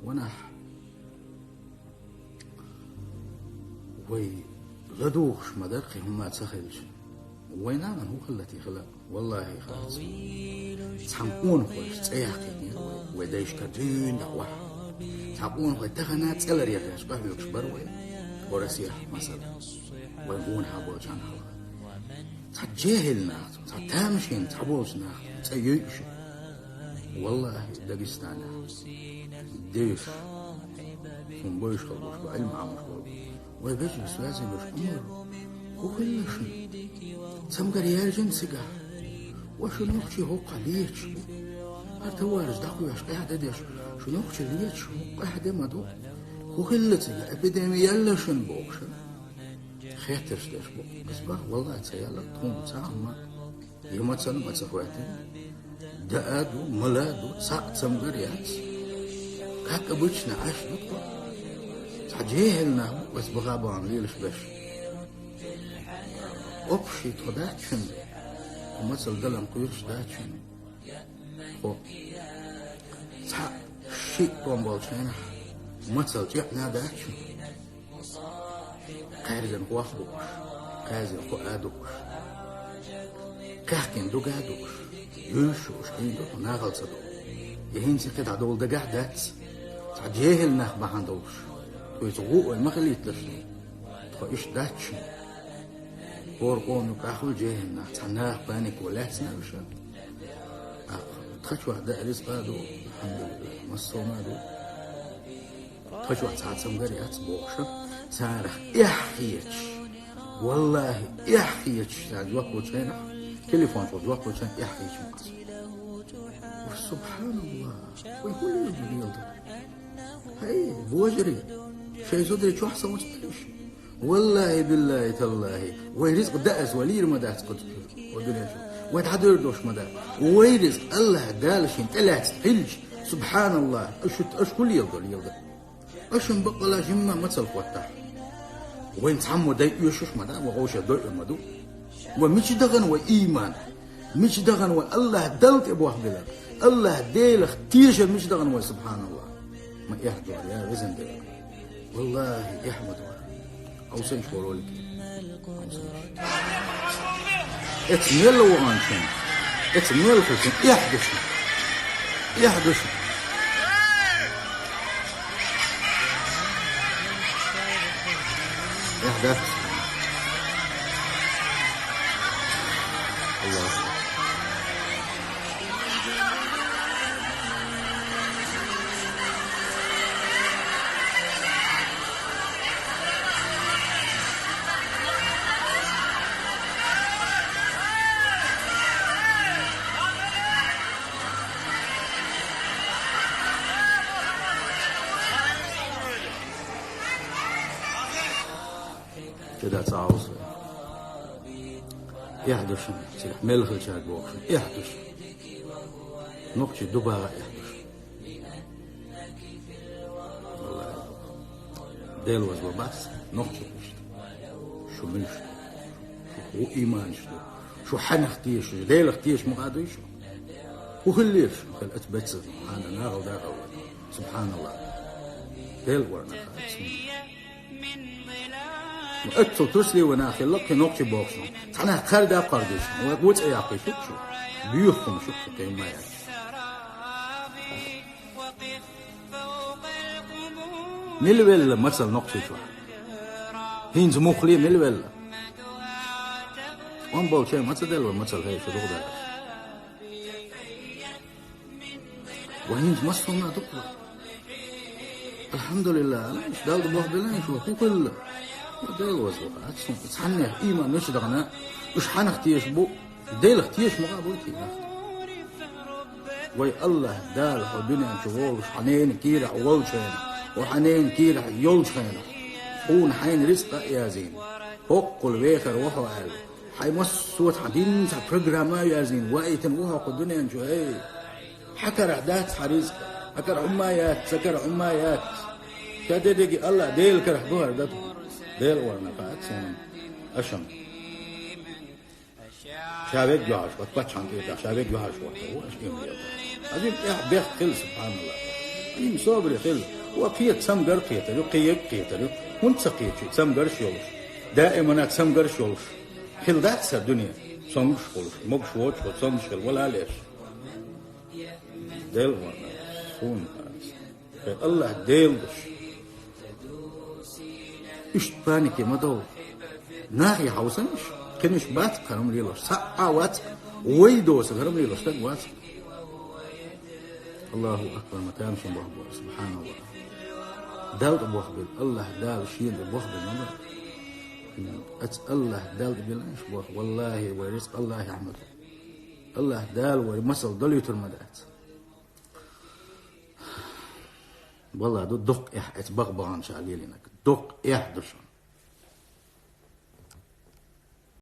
ونح وي لدوخش مدرقي هم تسخلش وين أنا هو خلتي خلا والله خلاص تحمقون خوش تسيحكي ويدايش كدين دعوة تحمقون خوش تخنا تسأل رياضيش بحلوكش بروي ورسيح مثلا ويقون حبوش عن حلقة تجاهل ناخذ تامشين تحبوش ناخذ تأيش والله داغستان ديش هم بوش خلوش بعلم عمش ويبيش بسواسي بش أمر وكلش سمقر يارجن سقا وشو نوخشي هو قليش هرتوارج داخل يش قاعدة ديش شو نوخشي ليش هو قاعدة مدو وكلش ابيديميا لشن بوكشن خيترش ديش بوك بس بقى والله تسيالا تقوم تعمى يوم تسلم أتسخواتي دقادو ملادو ساق سمقر ياس كاك أبوشنا عاش نطبع تجاهلنا بس بغابان ليلش بش أبشي تداتشن ومثل دلم قيرش داتشن خو تحق شيء بومبالشينا مثل جيحنا داتشن قارزن قوافدوش قازن قوادوش كاكين دو قادوش يوشوش هندو ناغل صدو يهين سكت عدول دقاح داتس تجاهلنا بحندوش ويتغوء المخليت لشني تخو إيش داتشن بورقون وكاخل جاهلنا تعناق بانك ولا تناوشا تخشوا عداء رزق هادو الحمد لله مصوم هادو تخشوا عداء سمقريات بوغشا سارخ إحييتش والله إحييتش تعجوك وشينا تليفون تعجوك وشينا إحييتش مقصر سبحان الله ويقول لي يجري هاي بوجري شيء صدري شو أحسن وتبلش والله بالله تالله ويرزق دأس ولير ما دأس قد ودنيا شو ويتحدر دوش ما دأس ويرزق الله دالشين تلات حلج سبحان الله أش كل يلقى أشن بقى لا جمع مثل قوتها وين تحمو داي يشوش ما دأس وغوش دوي مدو ومش دغن وإيمان مش دغن والله دلت أبو أحبلا الله ديلخ تيرش مش دغن وسبحان الله ما يحضر يا وزن ديلخ والله يحمد أو سنش ورولك اتميل وغانشن اتميل خلشن يحدث الله كده تعوز يحدث سلاح ملخ الشاد بوخش يحدث نقش دباغ يحدث والله ديل وزو بس نقش شو منش شو إيمان شو حنختيش ديل اختيش مقاديش وخليش خل أتبتس سبحان الله ودا سبحان الله ديل ورنا أتصل تسلي وناخي لقي نقش بوخشو تحنا خالدا قردش وقوت أياقي شو بيوخم شو كيما يعني نلويل مثل نقش شو هينز مخلي نلويل وان بول شيء مثل دلو مثل هاي شو دغدا وهينز مصفنا دقوا الحمد لله مش دال بوخ بلان شو كل ديل وزوق تحنى إيمان مش دغنا وش حنختيش بو ديل اختيش مقابلتي وي الله دال الدنيا شغول حنين كيرع والشين وحنين كيرع يولشين خون حين رزق يا زين حق الويخر وحو قال حي مسوت حدين برنامج يا زين وقيتن وحق الدنيا شو هي حكر احداث حريز حكر عمايات سكر عمايات كددي الله ديل كرح دوهر دتو ديل ورنا فاتسون أشم شابك جوهر وتبتش عن كده شابك جوهر شو هو إيش يوم يلا أجيب إيه بيخ كل سبحان الله إن صابر خل وقيت سمجر قيتلو قيتلو وانت قيتشو سمجر شولش دائما سمجر شولش خل ذات الدنيا صمش خلش مبش وش صمش ولا ليش ديل وانا سون الله ديل بش إيش بانك ما دو ناهي حوسنش كنش بات كرم ليلوش ساعات ويدوس كرم ليلوش تقوات الله أكبر ما تامشون بوحبه سبحان الله دالت بوحبه الله دال شيء بوحبه نمر الله دال بلانش بوح والله ورزق الله يعمل الله دال ومثل ضل يترمدات والله دو دق اتبغ بغان شعليلينك دق احدشون